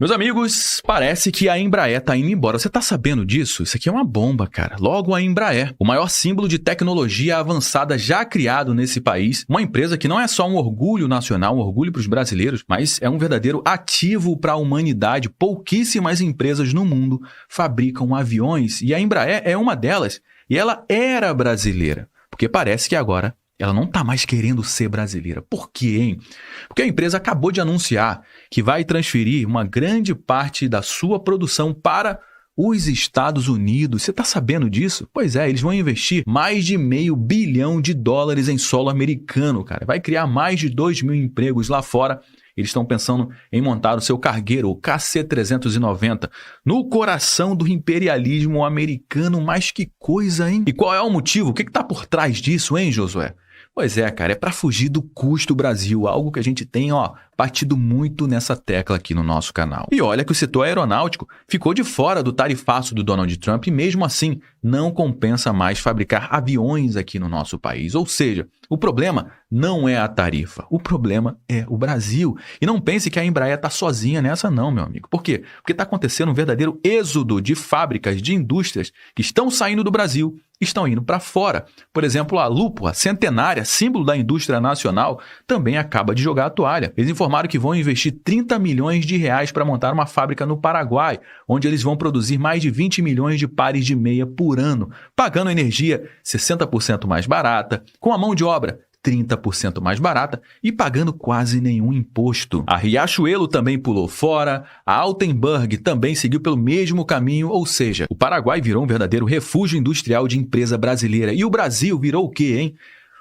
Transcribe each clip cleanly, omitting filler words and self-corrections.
Meus amigos, parece que a Embraer tá indo embora. Você tá sabendo disso? Isso aqui é uma bomba, cara. Logo a Embraer, o maior símbolo de tecnologia avançada já criado nesse país. Uma empresa que não é só um orgulho nacional, um orgulho para os brasileiros, mas é um verdadeiro ativo para a humanidade. Pouquíssimas empresas no mundo fabricam aviões e a Embraer é uma delas. E ela era brasileira, porque parece que agora ela não está mais querendo ser brasileira. Por quê, hein? Porque a empresa acabou de anunciar que vai transferir uma grande parte da sua produção para os Estados Unidos. Você está sabendo disso? Pois é, eles vão investir mais de $500 bilhão em solo americano, cara. Vai criar mais de 2.000 empregos lá fora. Eles estão pensando em montar o seu cargueiro, o KC-390, no coração do imperialismo americano. Mas que coisa, hein? E qual é o motivo? O que está por trás disso, hein, Josué? Pois é, cara, é para fugir do custo Brasil, algo que a gente tem, batido muito nessa tecla aqui no nosso canal. E olha que o setor aeronáutico ficou de fora do tarifaço do Donald Trump e mesmo assim não compensa mais fabricar aviões aqui no nosso país. Ou seja, o problema não é a tarifa, o problema é o Brasil. E não pense que a Embraer está sozinha nessa não, meu amigo. Por quê? Porque está acontecendo um verdadeiro êxodo de fábricas, de indústrias que estão saindo do Brasil, estão indo para fora. Por exemplo, a Lupo, a centenária, símbolo da indústria nacional, também acaba de jogar a toalha. Eles informaram que vão investir R$30 milhões para montar uma fábrica no Paraguai, onde eles vão produzir mais de 20 milhões de pares de meia por ano, pagando energia 60% mais barata, com a mão de obra 30% mais barata e pagando quase nenhum imposto. A Riachuelo também pulou fora, a Altenburg também seguiu pelo mesmo caminho, ou seja, o Paraguai virou um verdadeiro refúgio industrial de empresa brasileira. E o Brasil virou o quê, hein?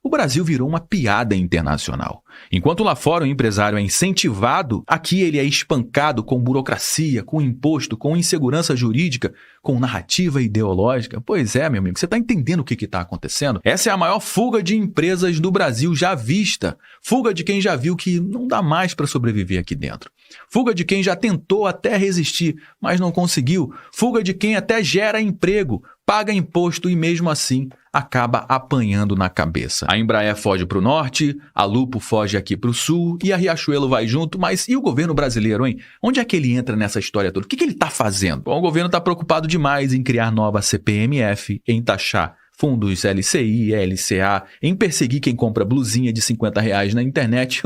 O Brasil virou uma piada internacional. Enquanto lá fora o empresário é incentivado, aqui ele é espancado com burocracia, com imposto, com insegurança jurídica, com narrativa ideológica. Pois é, meu amigo, você está entendendo o que está acontecendo? Essa é a maior fuga de empresas do Brasil já vista. Fuga de quem já viu que não dá mais para sobreviver aqui dentro. Fuga de quem já tentou até resistir, mas não conseguiu. Fuga de quem até gera emprego, paga imposto e mesmo assim acaba apanhando na cabeça. A Embraer foge para o norte, a Lupo foge aqui para o sul e a Riachuelo vai junto, mas e o governo brasileiro, hein? Onde é que ele entra nessa história toda? O que ele está fazendo? Bom, o governo está preocupado demais em criar nova CPMF, em taxar fundos LCI, LCA, em perseguir quem compra blusinha de R$50 na internet.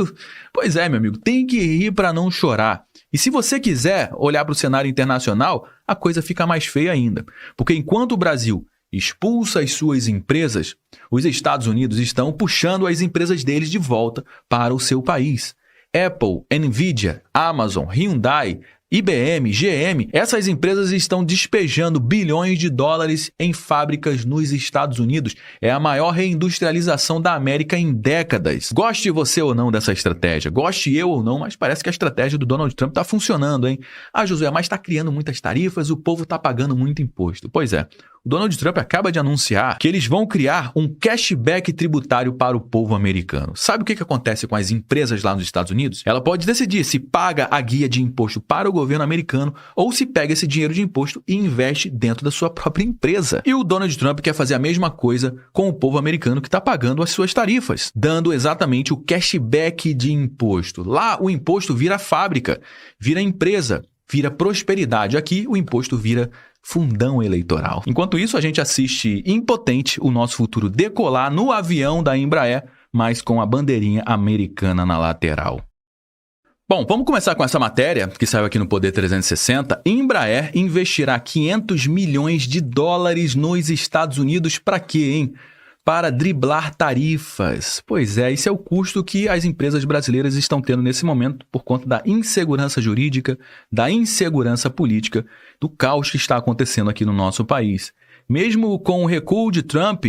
Pois é, meu amigo, tem que rir para não chorar. E se você quiser olhar para o cenário internacional, a coisa fica mais feia ainda. Porque enquanto o Brasil expulsa as suas empresas, os Estados Unidos estão puxando as empresas deles de volta para o seu país. Apple, Nvidia, Amazon, Hyundai, IBM, GM, essas empresas estão despejando bilhões de dólares em fábricas nos Estados Unidos. É a maior reindustrialização da América em décadas. Goste você ou não dessa estratégia, goste eu ou não, mas parece que a estratégia do Donald Trump está funcionando, hein? Ah, Josué, mas está criando muitas tarifas, o povo está pagando muito imposto. Pois é. O Donald Trump acaba de anunciar que eles vão criar um cashback tributário para o povo americano. Sabe o que acontece com as empresas lá nos Estados Unidos? Ela pode decidir se paga a guia de imposto para o governo americano ou se pega esse dinheiro de imposto e investe dentro da sua própria empresa. E o Donald Trump quer fazer a mesma coisa com o povo americano que está pagando as suas tarifas, dando exatamente o cashback de imposto. Lá o imposto vira fábrica, vira empresa, vira prosperidade. Aqui o imposto vira fundão eleitoral. Enquanto isso, a gente assiste impotente o nosso futuro decolar no avião da Embraer, mas com a bandeirinha americana na lateral. Bom, vamos começar com essa matéria que saiu aqui no Poder 360. Embraer investirá $500 milhões nos Estados Unidos para quê, hein? Para driblar tarifas. Pois é, esse é o custo que as empresas brasileiras estão tendo nesse momento por conta da insegurança jurídica, da insegurança política, do caos que está acontecendo aqui no nosso país. Mesmo com o recuo de Trump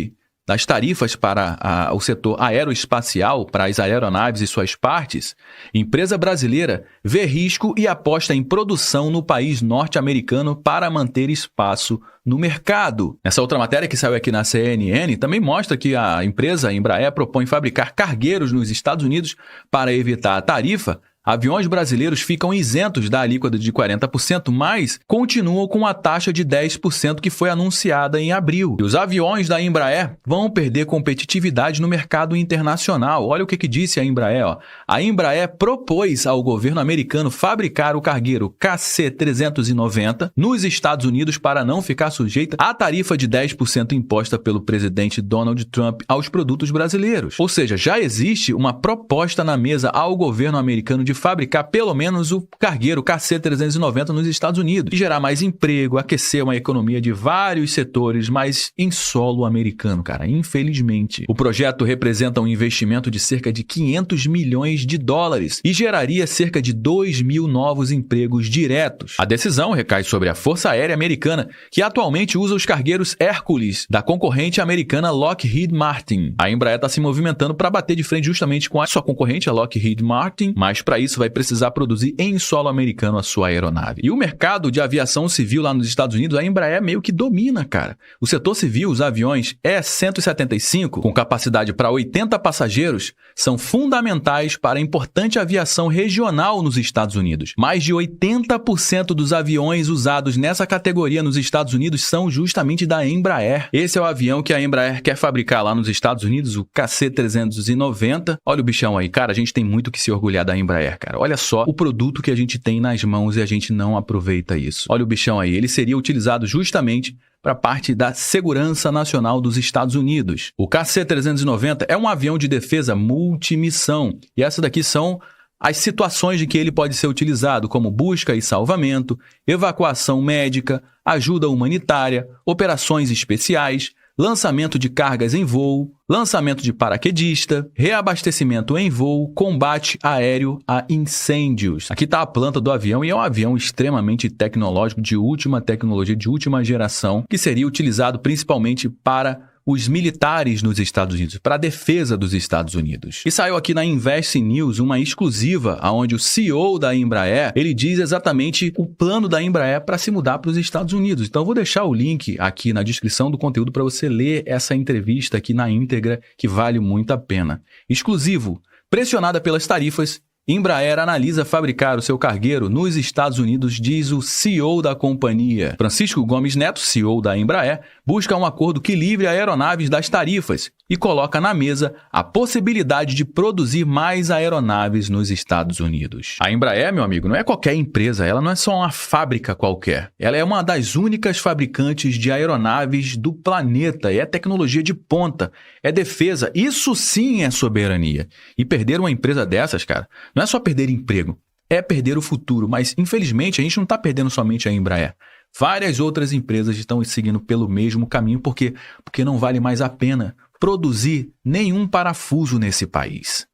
das tarifas para o setor aeroespacial, para as aeronaves e suas partes, empresa brasileira vê risco e aposta em produção no país norte-americano para manter espaço no mercado. Essa outra matéria que saiu aqui na CNN também mostra que a empresa Embraer propõe fabricar cargueiros nos Estados Unidos para evitar a tarifa Aviões brasileiros ficam isentos da alíquota de 40%, mas continuam com a taxa de 10% que foi anunciada em abril. E os aviões da Embraer vão perder competitividade no mercado internacional. Olha o que disse a Embraer. Ó. A Embraer propôs ao governo americano fabricar o cargueiro KC-390 nos Estados Unidos para não ficar sujeita à tarifa de 10% imposta pelo presidente Donald Trump aos produtos brasileiros. Ou seja, já existe uma proposta na mesa ao governo americano de fabricar pelo menos o cargueiro KC-390 nos Estados Unidos e gerar mais emprego, aquecer uma economia de vários setores, mas em solo americano, cara, infelizmente. O projeto representa um investimento de cerca de 500 milhões de dólares e geraria cerca de 2.000 novos empregos diretos. A decisão recai sobre a Força Aérea Americana, que atualmente usa os cargueiros Hércules da concorrente americana Lockheed Martin. A Embraer está se movimentando para bater de frente justamente com a sua concorrente, a Lockheed Martin, mas para isso vai precisar produzir em solo americano a sua aeronave. E o mercado de aviação civil lá nos Estados Unidos, a Embraer meio que domina, cara. O setor civil, os aviões E-175, com capacidade para 80 passageiros, são fundamentais para a importante aviação regional nos Estados Unidos. Mais de 80% dos aviões usados nessa categoria nos Estados Unidos são justamente da Embraer. Esse é o avião que a Embraer quer fabricar lá nos Estados Unidos, o KC-390. Olha o bichão aí, cara, a gente tem muito que se orgulhar da Embraer, cara. Olha só o produto que a gente tem nas mãos e a gente não aproveita isso. Olha o bichão aí, ele seria utilizado justamente para parte da segurança nacional dos Estados Unidos. O KC-390 é um avião de defesa multimissão e essas daqui são as situações em que ele pode ser utilizado, como busca e salvamento, evacuação médica, ajuda humanitária, operações especiais, lançamento de cargas em voo, lançamento de paraquedista, reabastecimento em voo, combate aéreo a incêndios. Aqui está a planta do avião e é um avião extremamente tecnológico, de última tecnologia, de última geração, que seria utilizado principalmente para os militares nos Estados Unidos, para a defesa dos Estados Unidos. E saiu aqui na Invest News uma exclusiva, onde o CEO da Embraer, ele diz exatamente o plano da Embraer para se mudar para os Estados Unidos. Então eu vou deixar o link aqui na descrição do conteúdo para você ler essa entrevista aqui na íntegra, que vale muito a pena. Exclusivo, pressionada pelas tarifas, Embraer analisa fabricar o seu cargueiro nos Estados Unidos, diz o CEO da companhia. Francisco Gomes Neto, CEO da Embraer, busca um acordo que livre aeronaves das tarifas e coloca na mesa a possibilidade de produzir mais aeronaves nos Estados Unidos. A Embraer, meu amigo, não é qualquer empresa, ela não é só uma fábrica qualquer. Ela é uma das únicas fabricantes de aeronaves do planeta, é tecnologia de ponta, é defesa, isso sim é soberania. E perder uma empresa dessas, cara, não é só perder emprego, é perder o futuro, mas infelizmente a gente não está perdendo somente a Embraer. Várias outras empresas estão seguindo pelo mesmo caminho, porque não vale mais a pena produzir nenhum parafuso nesse país.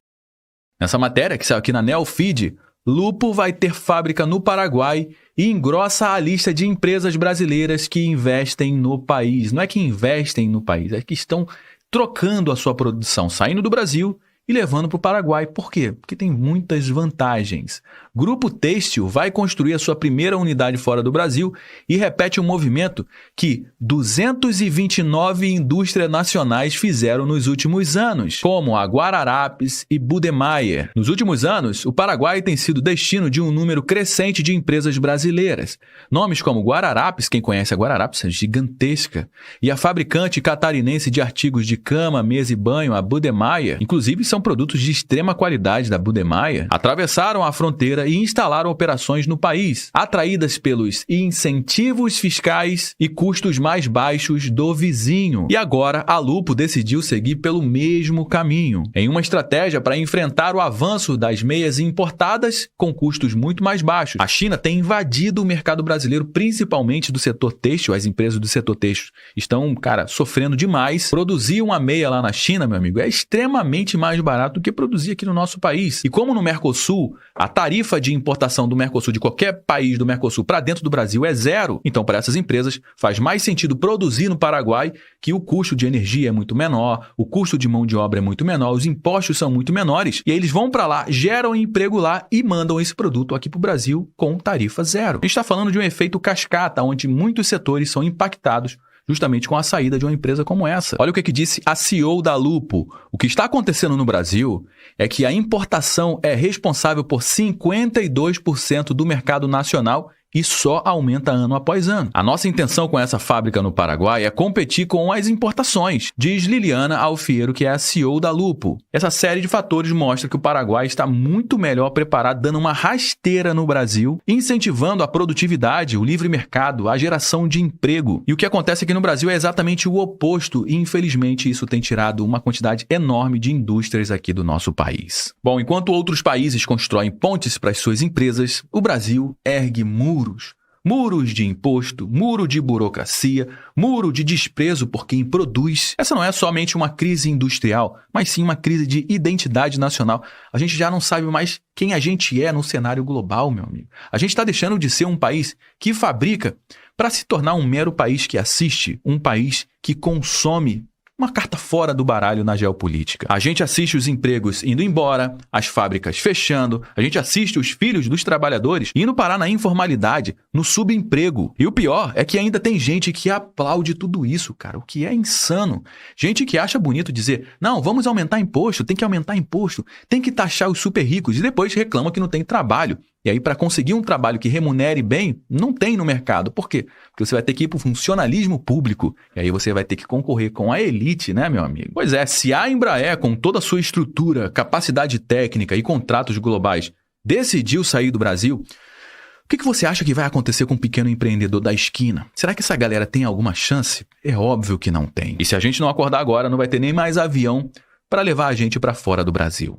Nessa matéria que saiu aqui na Neofeed, Lupo vai ter fábrica no Paraguai e engrossa a lista de empresas brasileiras que investem no país. Não é que investem no país, é que estão trocando a sua produção, saindo do Brasil e levando para o Paraguai. Por quê? Porque tem muitas vantagens. Grupo Têxtil vai construir a sua primeira unidade fora do Brasil e repete um movimento que 229 indústrias nacionais fizeram nos últimos anos, como a Guararapes e Budemeyer. Nos últimos anos, o Paraguai tem sido destino de um número crescente de empresas brasileiras. Nomes como Guararapes, quem conhece a Guararapes, é gigantesca, e a fabricante catarinense de artigos de cama, mesa e banho, a Budemeyer, inclusive são produtos de extrema qualidade da Budemeyer, atravessaram a fronteira e instalaram operações no país, atraídas pelos incentivos fiscais e custos mais baixos do vizinho. E agora a Lupo decidiu seguir pelo mesmo caminho, em uma estratégia para enfrentar o avanço das meias importadas com custos muito mais baixos. A China tem invadido o mercado brasileiro, principalmente do setor têxtil. As empresas do setor têxtil estão, sofrendo demais. Produzir uma meia lá na China, meu amigo, é extremamente mais barato do que produzir aqui no nosso país. E como no Mercosul, a tarifa de importação do Mercosul, de qualquer país do Mercosul para dentro do Brasil é zero, então para essas empresas faz mais sentido produzir no Paraguai, que o custo de energia é muito menor, o custo de mão de obra é muito menor, os impostos são muito menores, e aí eles vão para lá, geram emprego lá e mandam esse produto aqui para o Brasil com tarifa zero. A gente está falando de um efeito cascata, onde muitos setores são impactados justamente com a saída de uma empresa como essa. Olha o que disse a CEO da Lupo. O que está acontecendo no Brasil é que a importação é responsável por 52% do mercado nacional e só aumenta ano após ano. A nossa intenção com essa fábrica no Paraguai é competir com as importações, diz Liliana Alfiero, que é a CEO da Lupo. Essa série de fatores mostra que o Paraguai está muito melhor preparado, dando uma rasteira no Brasil, incentivando a produtividade, o livre mercado, a geração de emprego. E o que acontece aqui no Brasil é exatamente o oposto e, infelizmente, isso tem tirado uma quantidade enorme de indústrias aqui do nosso país. Bom, enquanto outros países constroem pontes para as suas empresas, o Brasil ergue muros. Muros de imposto, muro de burocracia, muro de desprezo por quem produz. Essa não é somente uma crise industrial, mas sim uma crise de identidade nacional. A gente já não sabe mais quem a gente é no cenário global, meu amigo. A gente está deixando de ser um país que fabrica para se tornar um mero país que assiste, um país que consome. Uma carta fora do baralho na geopolítica. A gente assiste os empregos indo embora, as fábricas fechando, a gente assiste os filhos dos trabalhadores indo parar na informalidade, no subemprego. E o pior é que ainda tem gente que aplaude tudo isso, cara, o que é insano. Gente que acha bonito dizer, não, vamos aumentar imposto, tem que aumentar imposto, tem que taxar os super ricos e depois reclama que não tem trabalho. E aí, para conseguir um trabalho que remunere bem, não tem no mercado. Por quê? Porque você vai ter que ir para o funcionalismo público. E aí você vai ter que concorrer com a elite, né, meu amigo? Pois é, se a Embraer, com toda a sua estrutura, capacidade técnica e contratos globais, decidiu sair do Brasil, o que você acha que vai acontecer com o pequeno empreendedor da esquina? Será que essa galera tem alguma chance? É óbvio que não tem. E se a gente não acordar agora, não vai ter nem mais avião para levar a gente para fora do Brasil.